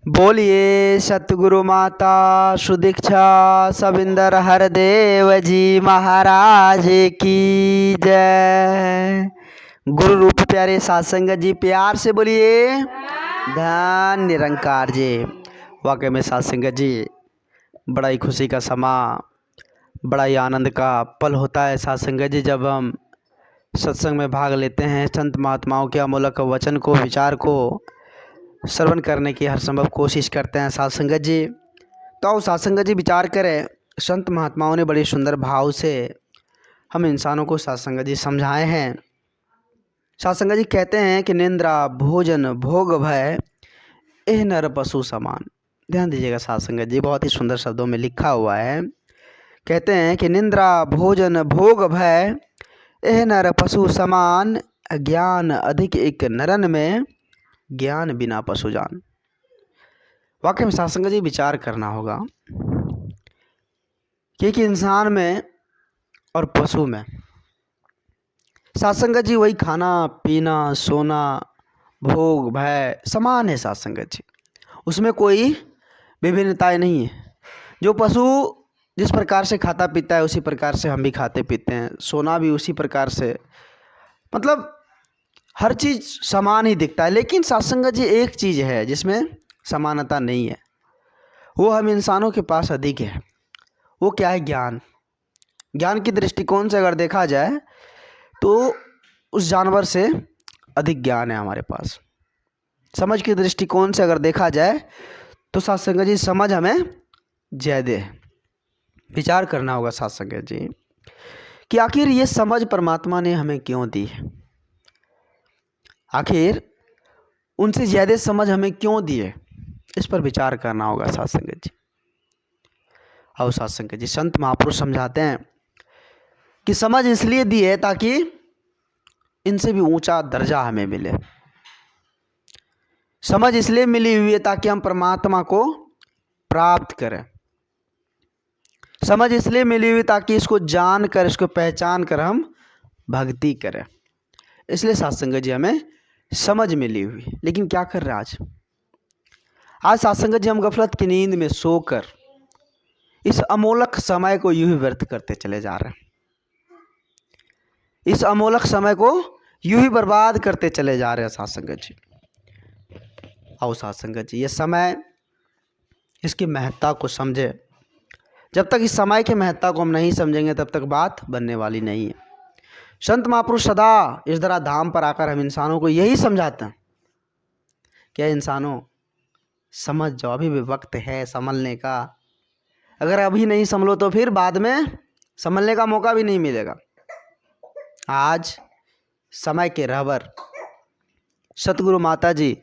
बोलिए सतगुरु माता सुदीक्षा सविंदर हरदेव जी महाराज की जय। गुरु रूप प्यारे साध संगत जी प्यार से बोलिए धन निरंकार जी। वाकई में साध संगत जी बड़ा ही खुशी का समा, बड़ा ही आनंद का पल होता है साध संगत जी जब हम सत्संग में भाग लेते हैं। संत महात्माओं के अमूलक वचन को, विचार को श्रवण करने की हर संभव कोशिश करते हैं साध संगत जी। तो आओ साध संगत जी विचार करें। संत महात्माओं ने बड़े सुंदर भाव से हम इंसानों को साध संगत जी समझाए हैं। साध संगत जी कहते हैं कि निंद्रा भोजन भोग भय एह नर पशु समान। ध्यान दीजिएगा साध संगत जी, बहुत ही सुंदर शब्दों में लिखा हुआ है। कहते हैं कि निंद्रा भोजन भोग भय एह नर पशु समान, ज्ञान अधिक एक नरन में ज्ञान बिना पशु जान। वाकई में साध संगत जी विचार करना होगा कि इंसान में और पशु में साध संगत जी वही खाना पीना सोना भोग भय समान है साध संगत जी, उसमें कोई विभिन्नताएं नहीं है। जो पशु जिस प्रकार से खाता पीता है उसी प्रकार से हम भी खाते पीते हैं, सोना भी उसी प्रकार से, मतलब हर चीज़ समान ही दिखता है। लेकिन साध संगत जी एक चीज़ है जिसमें समानता नहीं है, वो हम इंसानों के पास अधिक है। वो क्या है? ज्ञान। ज्ञान की दृष्टिकोण से अगर देखा जाए तो उस जानवर से अधिक ज्ञान है हमारे पास। समझ की दृष्टिकोण से अगर देखा जाए तो साध संगत जी समझ हमें ज़्यादा है। विचार करना होगा साध संगत जी कि आखिर ये समझ परमात्मा ने हमें क्यों दी है, आखिर उनसे ज़्यादा समझ हमें क्यों दी है, इस पर विचार करना होगा साध संगत जी। और साध संगत जी संत महापुरुष समझाते हैं कि समझ इसलिए दी है ताकि इनसे भी ऊंचा दर्जा हमें मिले। समझ इसलिए मिली हुई है ताकि हम परमात्मा को प्राप्त करें। समझ इसलिए मिली हुई ताकि इसको जान कर, इसको पहचान कर हम भक्ति करें। इसलिए साध संगत जी हमें समझ मिली हुई। लेकिन क्या कर रहे हैं आज साध संगत जी? हम गफलत की नींद में सोकर इस अमोलक समय को यूं ही व्यर्थ करते चले जा रहे हैं। इस अमोलक समय को यूं ही बर्बाद करते चले जा रहे हैं साध संगत जी। आओ साध संगत जी ये समय, इसकी महत्ता को समझे। जब तक इस समय की महत्ता को हम नहीं समझेंगे तब तक बात बनने वाली नहीं है। संत महापुरुष सदा इस धरा धाम पर आकर हम इंसानों को यही समझाते हैं, क्या इंसानों समझ जाओ, अभी भी वक्त है संभलने का। अगर अभी नहीं संभलो तो फिर बाद में संभलने का मौका भी नहीं मिलेगा। आज समय के रहबर सतगुरु माता जी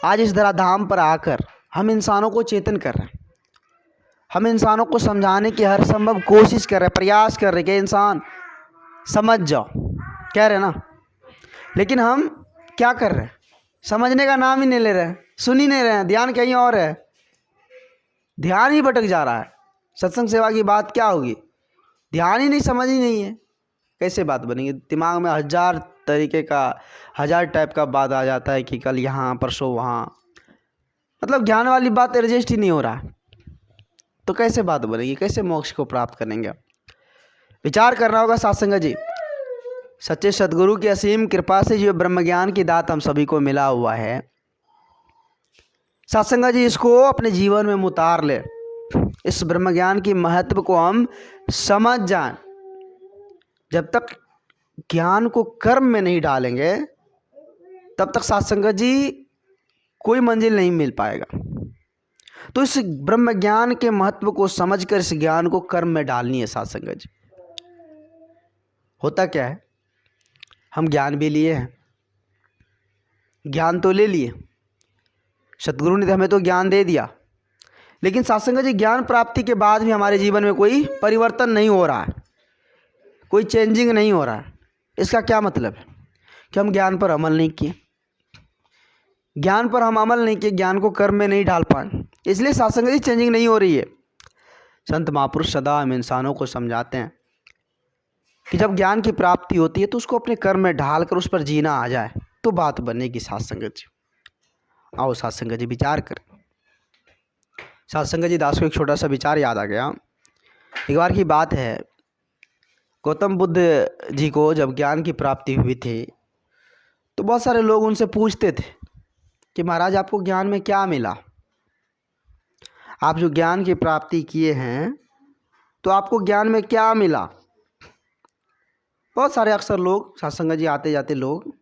आज इस धरा धाम पर आकर हम इंसानों को चेतन कर रहे हैं। हम इंसानों को समझाने की हर संभव कोशिश कर रहे हैं, प्रयास कर रहे हैं कि इंसान समझ जाओ, कह रहे ना। लेकिन हम क्या कर रहे हैं? समझने का नाम ही नहीं ले रहे हैं, सुन ही नहीं रहे हैं, ध्यान कहीं और है, ध्यान ही भटक जा रहा है। सत्संग सेवा की बात क्या होगी? ध्यान ही नहीं, समझ ही नहीं है, कैसे बात बनेगी? दिमाग में हजार तरीके का, हजार टाइप का बात आ जाता है कि कल यहाँ परसों वहाँ, मतलब ज्ञान वाली बात एडजस्ट ही नहीं हो रहा है। तो कैसे बात बनेगी? कैसे मोक्ष को प्राप्त करेंगे? विचार करना होगा साध संगत जी। सच्चे सदगुरु की असीम कृपा से जो ब्रह्म ज्ञान की दात हम सभी को मिला हुआ है, साध संगत जी इसको अपने जीवन में उतार ले। इस ब्रह्म ज्ञान की महत्व को हम समझ जाएं। जब तक ज्ञान को कर्म में नहीं डालेंगे तब तक साध संगत जी कोई मंजिल नहीं मिल पाएगा। तो इस ब्रह्म ज्ञान के महत्व को समझकर इस ज्ञान को कर्म में डालनी है साध संगत जी। होता क्या है, हम ज्ञान भी लिए हैं, ज्ञान तो ले लिए, सतगुरु ने हमें तो ज्ञान दे दिया, लेकिन साध संगत जी ज्ञान प्राप्ति के बाद भी हमारे जीवन में कोई परिवर्तन नहीं हो रहा है, कोई चेंजिंग नहीं हो रहा है। इसका क्या मतलब है? कि हम ज्ञान पर अमल नहीं किए। ज्ञान पर हम अमल नहीं किए, ज्ञान को कर्म में नहीं डाल पाए, इसलिए साध संगत जी चेंजिंग नहीं हो रही है। संत महापुरुष सदा हम इंसानों को समझाते हैं कि जब ज्ञान की प्राप्ति होती है तो उसको अपने कर्म में ढालकर उस पर जीना आ जाए तो बात बनेगी साध संगत जी। आओ साध संगत जी विचार करें। सत्संग जी दास को एक छोटा सा विचार याद आ गया। एक बार की बात है, गौतम बुद्ध जी को जब ज्ञान की प्राप्ति हुई थी तो बहुत सारे लोग उनसे पूछते थे कि महाराज आपको ज्ञान में क्या मिला, आप जो ज्ञान की प्राप्ति किए हैं तो आपको ज्ञान में क्या मिला। बहुत सारे अक्सर लोग सत्संग जी आते जाते लोग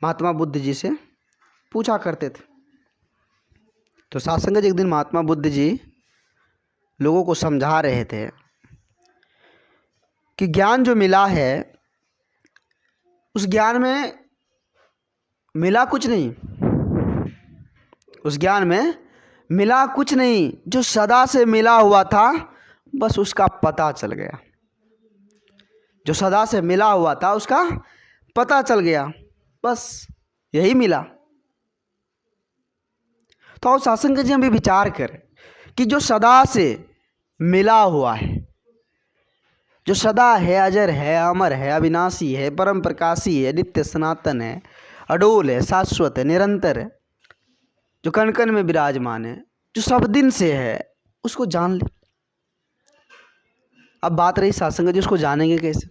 महात्मा बुद्ध जी से पूछा करते थे। तो सत्संग जी एक दिन महात्मा बुद्ध जी लोगों को समझा रहे थे कि ज्ञान जो मिला है उस ज्ञान में मिला कुछ नहीं, उस ज्ञान में मिला कुछ नहीं, जो सदा से मिला हुआ था बस उसका पता चल गया। जो सदा से मिला हुआ था उसका पता चल गया, बस यही मिला। तो और सत्संग जी हम भी विचार करें कि जो सदा से मिला हुआ है, जो सदा है, अजर है, अमर है, अविनाशी है, परम प्रकाशी है, नित्य सनातन है, अडोल है, शाश्वत है, निरंतर है, जो कण कण में विराजमान है, जो सब दिन से है, उसको जान ले। अब बात रही सत्संग जी उसको जानेंगे कैसे।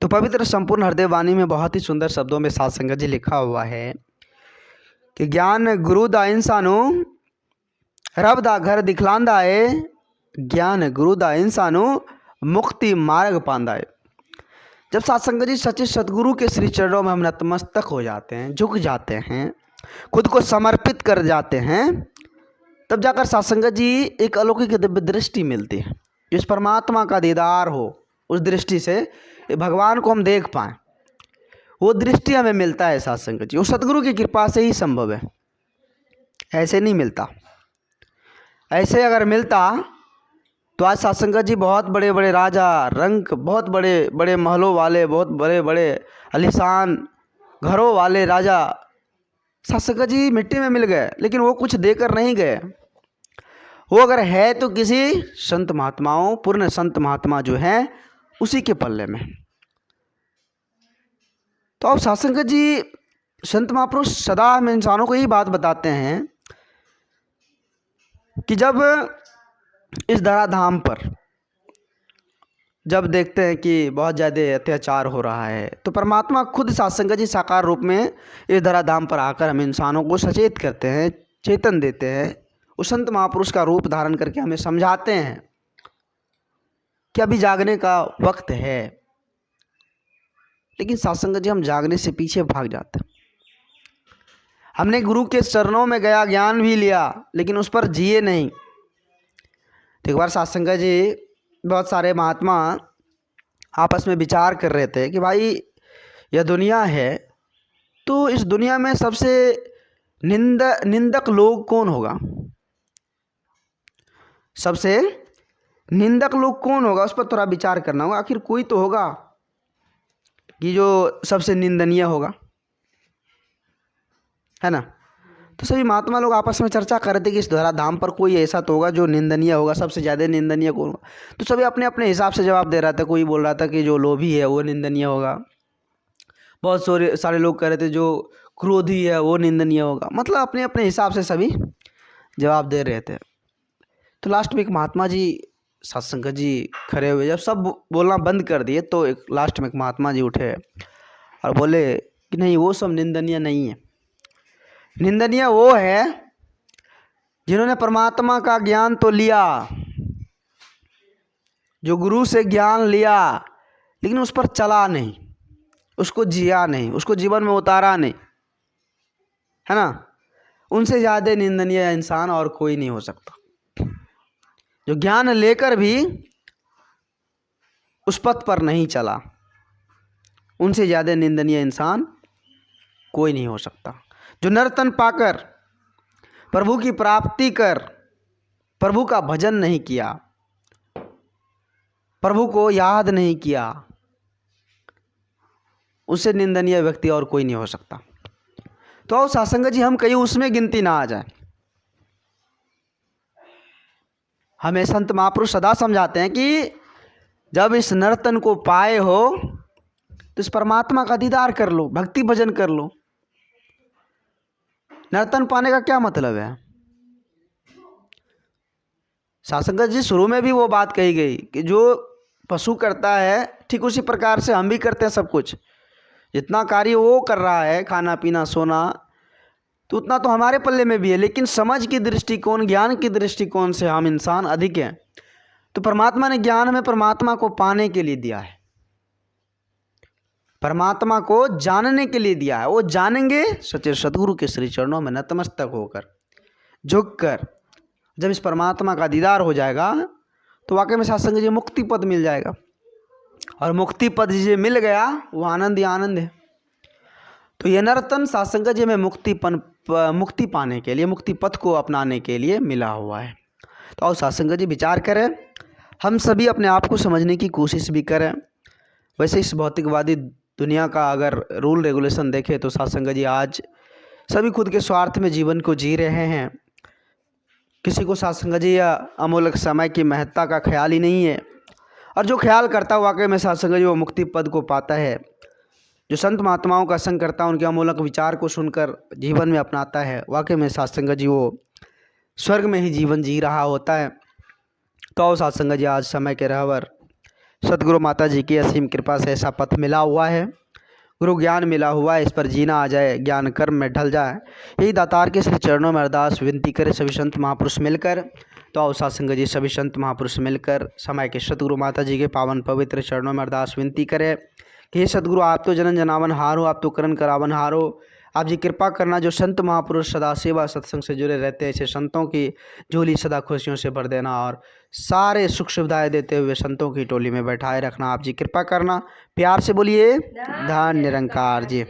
तो पवित्र संपूर्ण हृदय वाणी में बहुत ही सुंदर शब्दों में सत्संग जी लिखा हुआ है कि ज्ञान गुरु दा इंसानू रब दा घर दिखलांदा है, ज्ञान गुरु दा इंसानू मुक्ति मार्ग पांदा है। जब सत्संग जी सच्चे सतगुरु के श्री चरणों में हम नतमस्तक हो जाते हैं, झुक जाते हैं, खुद को समर्पित कर जाते हैं, तब जाकर सत्संग जी एक अलौकिक दिव्य दृष्टि मिलती है। जिस परमात्मा का दीदार हो, उस दृष्टि से भगवान को हम देख पाएँ, वो दृष्टि हमें मिलता है सत्संग जी। वो सतगुरु की कृपा से ही संभव है, ऐसे नहीं मिलता। ऐसे अगर मिलता तो आज सत्संग जी बहुत बड़े बड़े राजा रंक, बहुत बड़े बड़े महलों वाले, बहुत बड़े बड़े आलीशान घरों वाले राजा सत्संग जी मिट्टी में मिल गए, लेकिन वो कुछ देकर नहीं गए। वो अगर है तो किसी संत महात्माओं, पूर्ण संत महात्मा जो हैं उसी के पल्ले में। तो अब सत्संग जी संत महापुरुष सदा हम इंसानों को यही बात बताते हैं कि जब इस धराधाम पर जब देखते हैं कि बहुत ज़्यादा अत्याचार हो रहा है, तो परमात्मा खुद सत्संग जी साकार रूप में इस धराधाम पर आकर हम इंसानों को सचेत करते हैं, चेतन देते हैं। उस संत महापुरुष का रूप धारण करके हमें समझाते हैं कि अभी जागने का वक्त है। लेकिन सत्संग जी हम जागने से पीछे भाग जाते हैं। हमने गुरु के चरणों में गया, ज्ञान भी लिया, लेकिन उस पर जिए नहीं। तो एक बार सत्संग जी बहुत सारे महात्मा आपस में विचार कर रहे थे कि भाई यह दुनिया है, तो इस दुनिया में सबसे निंदक लोग कौन होगा, सबसे निंदक लोग कौन होगा, उस पर थोड़ा विचार करना होगा। आखिर कोई तो होगा कि जो सबसे निंदनीय होगा, है ना। तो सभी महात्मा लोग आपस में चर्चा कर रहे थे कि इस धराधाम पर कोई ऐसा तो होगा जो निंदनीय होगा, सबसे ज़्यादा निंदनीय कौन होगा। तो सभी अपने अपने हिसाब से जवाब दे रहा था। कोई बोल रहा था कि जो लोभी है वो निंदनीय होगा, बहुत सारे लोग कह रहे थे जो क्रोधी है वो निंदनीय होगा। मतलब अपने अपने हिसाब से सभी जवाब दे रहे थे। तो लास्ट में एक महात्मा जी सत्संग जी खड़े हुए, जब सब बोलना बंद कर दिए तो एक लास्ट में एक महात्मा जी उठे और बोले कि नहीं, वो सब निंदनीय नहीं है। निंदनीय वो है जिन्होंने परमात्मा का ज्ञान तो लिया, जो गुरु से ज्ञान लिया, लेकिन उस पर चला नहीं, उसको जिया नहीं, उसको जीवन में उतारा नहीं, है ना। उनसे ज़्यादा निंदनीय इंसान और कोई नहीं हो सकता। जो ज्ञान लेकर भी उस पथ पर नहीं चला, उनसे ज़्यादा निंदनीय इंसान कोई नहीं हो सकता। जो नर्तन पाकर, प्रभु की प्राप्ति कर, प्रभु का भजन नहीं किया, प्रभु को याद नहीं किया, उससे निंदनीय व्यक्ति और कोई नहीं हो सकता। तो सत्संग जी हम कहीं उसमें गिनती ना आ जाए। हमें संत महापुरुष सदा समझाते हैं कि जब इस नर्तन को पाए हो तो इस परमात्मा का दीदार कर लो, भक्ति भजन कर लो। नर्तन पाने का क्या मतलब है? साथ संगत जी शुरू में भी वो बात कही गई कि जो पशु करता है ठीक उसी प्रकार से हम भी करते हैं सब कुछ। जितना कार्य वो कर रहा है, खाना पीना सोना, तो उतना तो हमारे पल्ले में भी है, लेकिन समझ की दृष्टिकोण, ज्ञान की दृष्टिकोण से हम इंसान अधिक हैं। तो परमात्मा ने ज्ञान हमें परमात्मा को पाने के लिए दिया है, परमात्मा को जानने के लिए दिया है। वो जानेंगे सच्चे सदगुरु के श्री चरणों में नतमस्तक होकर, झुककर। जब इस परमात्मा का दीदार हो जाएगा तो वाकई में सत्संग जी मुक्ति पद मिल जाएगा, और मुक्ति पद जिसे मिल गया वो आनंद ही आनंद है। तो ये नरतन सत्संग जी में मुक्ति पाने के लिए, मुक्ति पथ को अपनाने के लिए मिला हुआ है। तो आओ सत्संग जी विचार करें, हम सभी अपने आप को समझने की कोशिश भी करें। वैसे इस भौतिकवादी दुनिया का अगर रूल रेगुलेशन देखें तो सत्संग जी आज सभी खुद के स्वार्थ में जीवन को जी रहे हैं। किसी को सत्संग जी या अमूल्य समय की महत्ता का ख्याल ही नहीं है, और जो ख्याल करता है वाकई में सत्संग जी वो मुक्ति पद को पाता है। जो संत महात्माओं का संग करता है, उनके अमूल्य विचार को सुनकर जीवन में अपनाता है, वाकई में सत्संग जी वो स्वर्ग में ही जीवन जी रहा होता है। तो सत्संग जी आज समय के रहवर सदगुरु माता जी की असीम कृपा से ऐसा पथ मिला हुआ है, गुरु ज्ञान मिला हुआ है, इस पर जीना आ जाए, ज्ञान कर्म में ढल जाए, यही दातार के श्री चरणों में अरदास विनती करे सभी संत महापुरुष मिलकर। तो आओ सत्संग जी सभी संत महापुरुष मिलकर समय के सतगुरु माता जी के पावन पवित्र चरणों में अरदास विनती करें कि हे सदगुरु, आप तो जनन जनावन हारो, आप तो करण करावन हारो, आप जी कृपा करना। जो संत महापुरुष सदा सेवा सत्संग से जुड़े रहते हैं, ऐसे संतों की झोली सदा खुशियों से भर देना, और सारे सुख सुविधाएं देते हुए संतों की टोली में बैठाए रखना। आप जी कृपा करना। प्यार से बोलिए धन निरंकार जी।